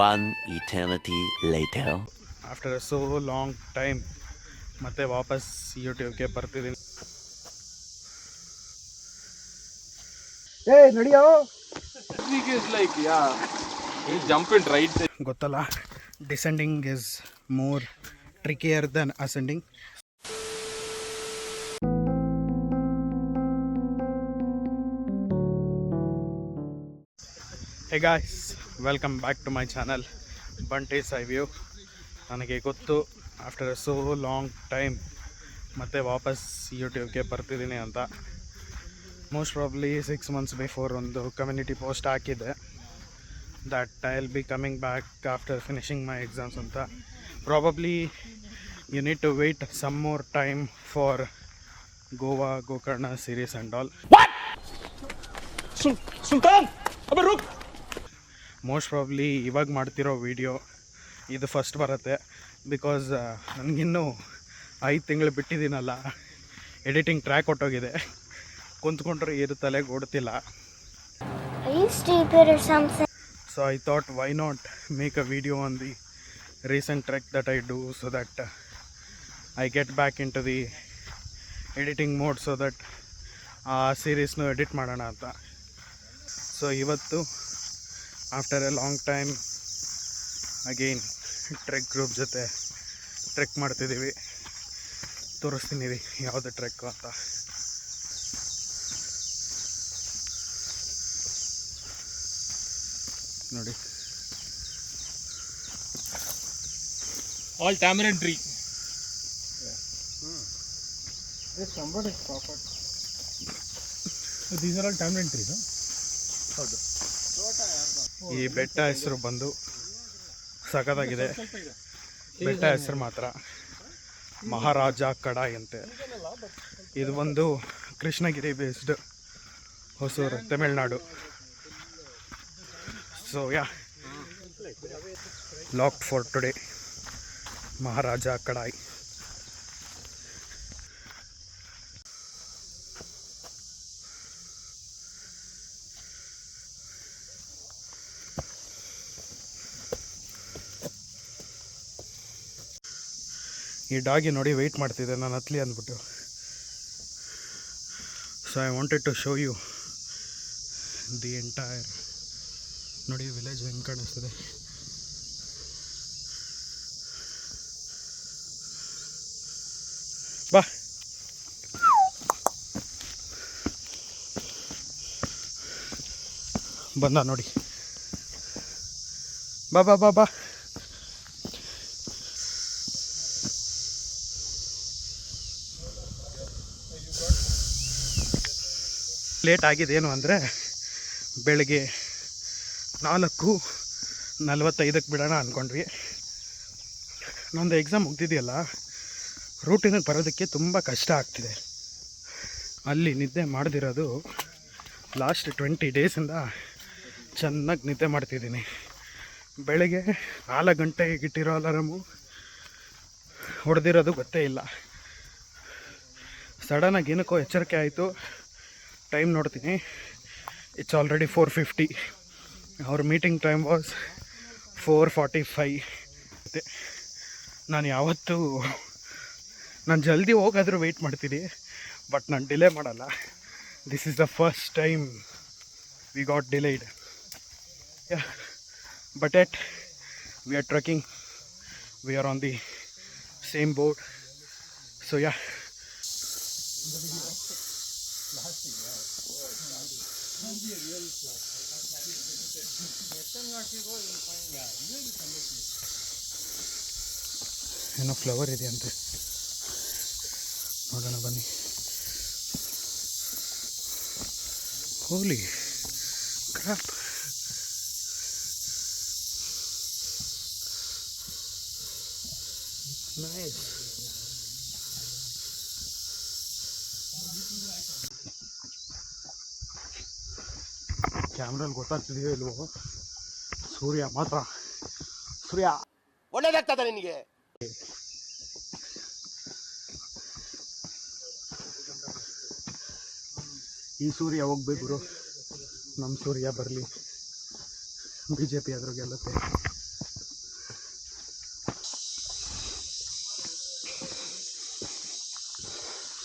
One eternity later. After so long time ಮತ್ತೆ ವಾಪಸ್ ಯೂಟ್ಯೂಬ್ಗೆ ಬರ್ತಿದ್ದೀನಿ. ನಡಿಯೋ ಗೊತ್ತಲ್ಲ, descending is more trickier than ascending. Hey guys, welcome back to my channel ಬಂಟಿ ಸೈವ್ಯೂ. ನನಗೆ ಗೊತ್ತು ಆಫ್ಟರ್ ಸೋ ಲಾಂಗ್ ಟೈಮ್ ಮತ್ತೆ ವಾಪಸ್ ಯೂಟ್ಯೂಬ್ಗೆ ಬರ್ತಿದ್ದೀನಿ ಅಂತ. ಮೋಸ್ಟ್ ಪ್ರಾಬ್ಲಿ 6 months ಬಿಫೋರ್ ಒಂದು ಕಮ್ಯುನಿಟಿ ಪೋಸ್ಟ್ ಹಾಕಿದ್ದೆ, that I will be coming back after finishing my exams ಅಂತ. Probably you need to wait some more time for Goa Gokarna series and all. Most probably ಇವಾಗ ಮಾಡ್ತಿರೋ ವಿಡಿಯೋ ಇದು first ಬರುತ್ತೆ, because ನನಗಿನ್ನೂ 5 ತಿಂಗಳು ಬಿಟ್ಟಿದ್ದೀನಲ್ಲ, editing track ಹೊಟ್ಟೋಗಿದೆ. ಕುಂತ್ಕೊಂಡ್ರೆ ಏನು ತಲೆಗೆ ಓಡ್ತಿಲ್ಲ. So I thought why not make a video on the recent trek that I do, so that I get back in to the editing mode, so that ಆ ಸೀರೀಸ್ನು edit ಮಾಡೋಣ ಅಂತ. So ಇವತ್ತು after a long time again trek group ಜೊತೆ trek ಮಾಡ್ತಿದ್ದೀವಿ. ತೋರಿಸ್ತೀನಿ ರೀ ಯಾವುದು ಟ್ರೆಕ್ಕು ಅಂತ. ನೋಡಿ, all tamarind tree. This somewhat is proper. So these are all tamarind trees, huh? ಹೌದು. ಈ ಬೆಟ್ಟ ಹೆಸರು ಬಂದು ಸಖತ್ತಾಗಿದೆ. ಬೆಟ್ಟ ಹೆಸರು ಮಾತ್ರ ಮಹಾರಾಜ ಕಡಾಯಿ ಅಂತೆ. ಇದು ಒಂದು Krishnagiri based Hosur, Tamil Nadu. So yeah, locked for today Maharaja Kadai. ಈ ಡಾಗಿ ನೋಡಿ ವೆಯ್ಟ್ ಮಾಡ್ತಿದ್ದೆ ನಾನು ಹತ್ಲಿ ಅಂದ್ಬಿಟ್ಟು. So I wanted to show you the entire. ನೋಡಿ ವಿಲೇಜ್ ಹೆಂಗೆ ಕಾಣಿಸ್ತದೆ. ಬಾ, ಬಂದ ನೋಡಿ. ಬಾ ಬಾ ಬಾ ಬಾ. ಲೇಟ್ ಆಗಿದ್ದೇನು ಅಂದರೆ, ಬೆಳಗ್ಗೆ 4:45 ಬಿಡೋಣ ಅಂದ್ಕೊಂಡ್ವಿ. ನಮ್ಮದು ಎಕ್ಸಾಮ್ ಮುಗ್ದಿದೆಯಲ್ಲ, ರೂಟಿನಿಗೆ ಬರೋದಕ್ಕೆ ತುಂಬ ಕಷ್ಟ ಆಗ್ತಿದೆ. ಅಲ್ಲಿ ನಿದ್ದೆ ಮಾಡದಿರೋದು ಲಾಸ್ಟ್ 20 ಡೇಸಿಂದ ಚೆನ್ನಾಗಿ ನಿದ್ದೆ ಮಾಡ್ತಿದ್ದೀನಿ. ಬೆಳಗ್ಗೆ 4 ಗಂಟೆಗೆ ಇಟ್ಟಿರೋ ಅಲಾರಮು ಹೊಡೆದಿರೋದು ಗೊತ್ತೇ ಇಲ್ಲ. ಸಡನ್ನಾಗಿ ಏನಕ್ಕೋ ಎಚ್ಚರಿಕೆ ಆಯಿತು. ಟೈಮ್ ನೋಡ್ತೀನಿ, ಇಟ್ಸ್ ಆಲ್ರೆಡಿ 4:50. ಅವ್ರ ಮೀಟಿಂಗ್ ಟೈಮ್ ವಾಸ್ 4:45. ನಾನು ಜಲ್ದಿ ಹೋಗಾದರೂ ವೆಯ್ಟ್ ಮಾಡ್ತೀನಿ, ಬಟ್ ನಾನು ಡಿಲೇ ಮಾಡಲ್ಲ. This is the first time we got delayed. Yeah, but at we are trekking, we are on the same boat. So yeah, ಏನೋ flower ಇದೆಯಂತೆ, ನೋಡೋಣ ಬನ್ನಿ. ಹೋಲಿ ಕ್ರಾಪ್. ನೈಸ್. ಕ್ಯಾಮ್ರಲ್ಲಿ ಗೊತ್ತಾಗ್ತಿದೆಯೋ ಇಲ್ವೋ, ಸೂರ್ಯ ಮಾತ್ರ ಒಳ್ಳೇದಾಗ್ತದ ನಿನಗೆ. ಈ ಸೂರ್ಯ ಹೋಗ್ಬೇಕು ಗುರು, ನಮ್ಮ ಸೂರ್ಯ ಬರಲಿ, BJP ಆದರೂ ಗೆಲ್ಲುತ್ತೆ.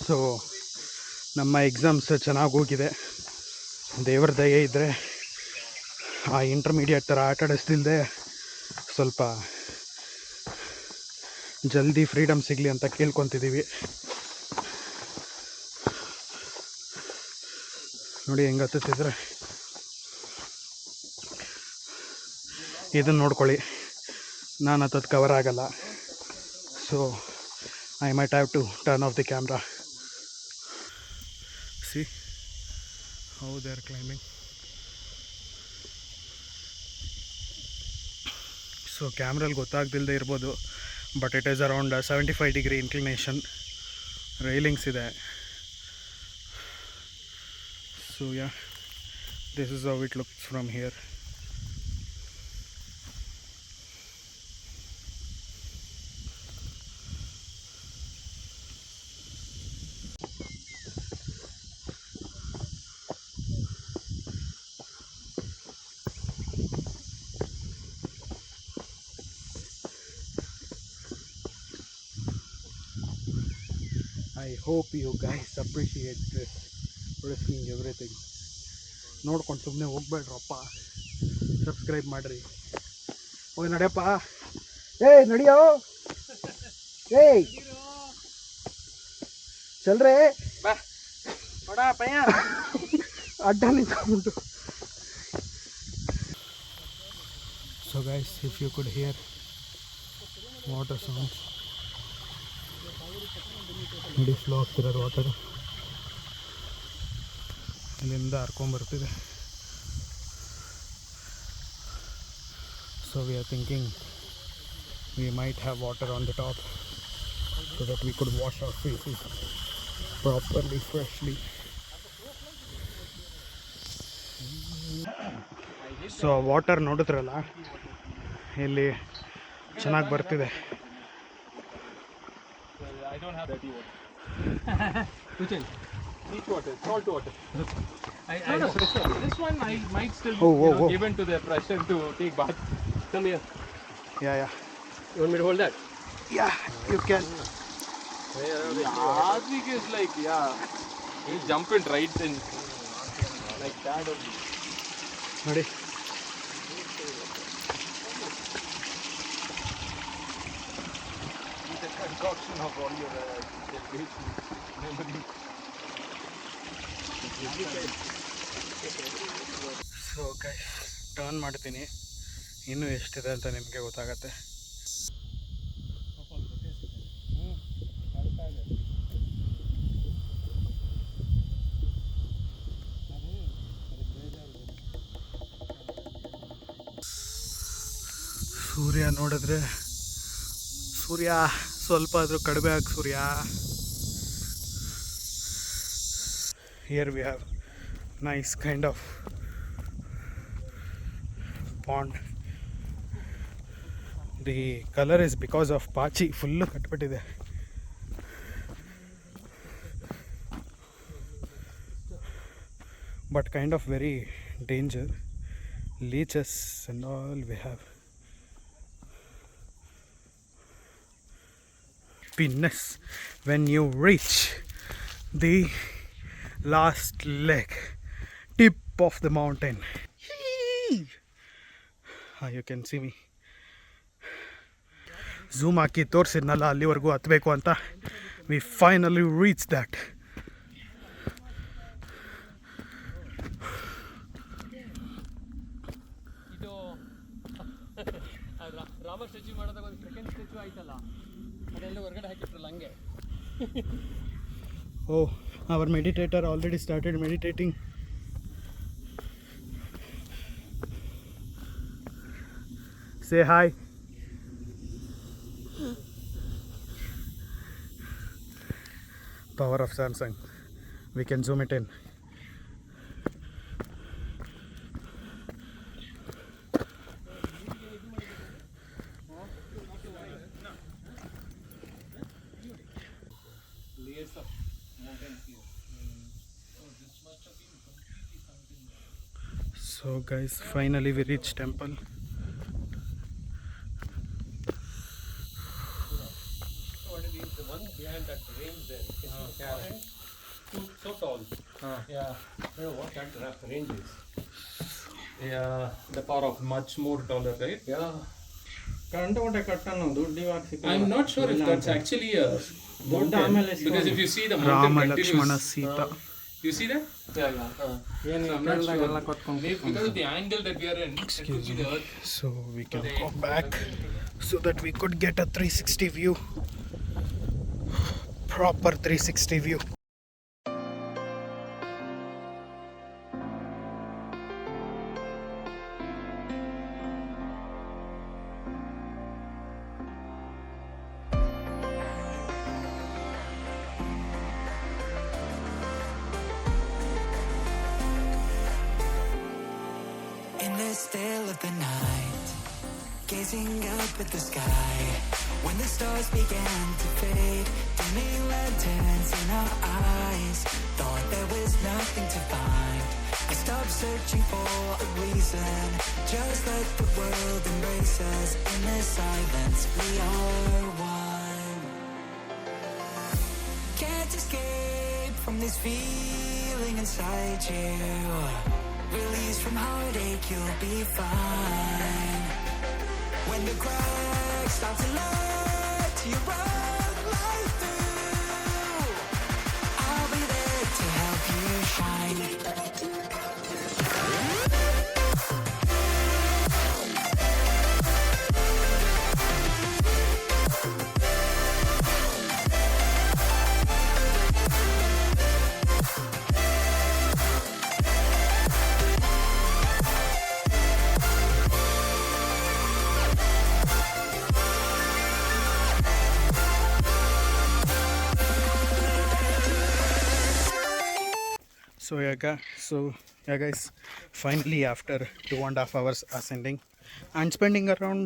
ಸೊ ನಮ್ಮ ಎಕ್ಸಾಮ್ಸ್ ಚೆನ್ನಾಗಿ ಹೋಗಿದೆ. ದೇವ್ರ ದಯೆ ಇದ್ದರೆ ಆ ಇಂಟರ್ಮೀಡಿಯೇಟ್ ಥರ ಆಟ ಆಡಿಸ್ದಿಲ್ಲದೆ ಸ್ವಲ್ಪ ಜಲ್ದಿ ಫ್ರೀಡಮ್ ಸಿಗಲಿ ಅಂತ ಕೇಳ್ಕೊತಿದ್ದೀವಿ. ನೋಡಿ ಹೆಂಗೆ ಹತ್ತಿದ್ರೆ ಇದನ್ನು ನೋಡ್ಕೊಳ್ಳಿ, ನಾನು ಹತ್ತದು ಕವರ್ ಆಗಲ್ಲ. So I might have to turn off the camera. See how they are climbing. So camera ಗೊತ್ತಾಗ್ದಿಲ್ಲದೆ ಇರ್ಬೋದು, but it is around 75 degree inclination. Railings ಇದೆ. So yeah, this is how it looks from here. I hope you guys appreciate this, risking everything. ನೋಡ್ಕೊಂಡು ಸುಮ್ಮನೆ ಹೋಗ್ಬೇಡ್ರಪ್ಪ, subscribe ಮಾಡಿರಿ. ಹೋಗಿ ನಡೆಯಪ್ಪ, ಏಯ್ ನಡಿಯೋ, ಏಯ್ ಚಲ್ರೆ ಅಡ್ಡ ನಿಂತ್ಕೊಂಡ್ಬಿಟ್ಟು. So guys, if you could hear water sounds, ನೋಡಿ ಫ್ಲೋ ಆಗ್ತಿರೋದು ವಾಟರ್ ಇಲ್ಲಿಂದ ಹರ್ಕೊಂಬರ್ತಿದೆ. So we are thinking we might have water on the top so that we could wash our faces properly, freshly. So water ನೋಡಿದ್ರಲ್ಲ, ಇಲ್ಲಿ ಚೆನ್ನಾಗಿ ಬರ್ತಿದೆ. I don't have dirty water. Neat water, salt water. This one I might still be given to the pressure to take bath. Come here. Yeah. You want me to hold that? Yeah, you can. Advik is like, he's jumping right in. Like that only. ನೋಡಿ The concoction of all your memory. So guys, turn ಮಾಡ್ತೀನಿ, ಇನ್ನೂ ಎಷ್ಟಿದೆ ಅಂತ ನಿಮಗೆ ಗೊತ್ತಾಗತ್ತೆ. ಸೂರ್ಯ ನೋಡಿದ್ರೆ, ಸೂರ್ಯ ಸ್ವಲ್ಪ ಆದರೂ ಕಡಿಮೆ ಆಗಿ ಸೂರ್ಯ. Here we have nice kind of pond. The color is because of ಪಾಚಿ full ಕಟ್ಬಿಟ್ಟಿದೆ. But kind of very danger. Leeches and all we have. Happiness when you reach the last leg, tip of the mountain. You can see me. Zoom ಹಾಕಿ ತೋರಿಸಿದ್ನಲ್ಲ ಅಲ್ಲಿವರೆಗೂ ಹತ್ತಬೇಕು ಅಂತ. We finally reached that. ಇದು Rama statue ಮಾಡೋದಾಗ ಒಂದು second statue ಆಯ್ತಲ್ಲ, ಅದೆಲ್ಲ ಹೊರಗಡೆ ಹಾಕಿಟ್ರಲ್ಲ ಹಂಗೆ. Oh, our meditator already started meditating. Say hi. Power of Samsung. We can zoom it in. So guys, finally we reached temple. The one behind that range there. falls. Yeah. Oh, what that range is. Yeah, the power of much more taller, right? Yeah. I'm not sure if that's actually a mountain, because if you see the mountain Rama Lakshmana continues, Sita. you see that? Yeah, yeah. So I'm not sure. Maybe because of the angle that we are in, it could be the earth. So we can go back so that we could get a 360 view. Proper 360 view. In the still of the night, gazing up at the sky, when the stars began to fade, dimming lanterns in our eyes, thought there was nothing to find. I stopped searching for a reason, just let the world embrace us. In the silence, we are one. Can't escape from this feeling inside you. Release from heartache, you'll be fine. When the cracks start to let you run right through, I'll be there to help you shine. So yeah guys, finally after 2.5 hours ascending and spending around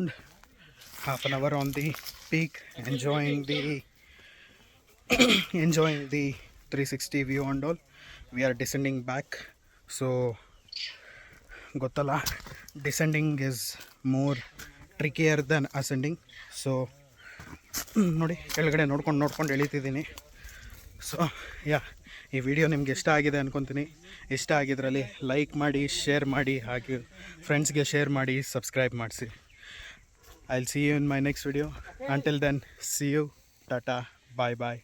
half an hour on the peak, enjoying the 360 view and all, we are descending back. So ಗೊತ್ತಲ್ಲ, descending is more trickier than ascending. So ನೋಡಿ, ಕೆಳಗಡೆ ನೋಡ್ಕೊಂಡು ಇಳಿತಿದ್ದೀನಿ. So yeah, ಈ video ನಿಮ್ಗೆ ಇಷ್ಟ ಆಗಿದೆ ಅನ್ಕೊತೀನಿ. ಇಷ್ಟ ಆಗಿದ್ರಲ್ಲಿ ಲೈಕ್ ಮಾಡಿ, ಶೇರ್ ಮಾಡಿ, ಹಾಗೆ ಫ್ರೆಂಡ್ಸ್ಗೆ ಶೇರ್ ಮಾಡಿ, ಸಬ್ಸ್ಕ್ರೈಬ್ ಮಾಡಿಸಿ. I will see you in my next video. Until then, see you, ಟಾಟಾ, ಬಾಯ್ ಬಾಯ್.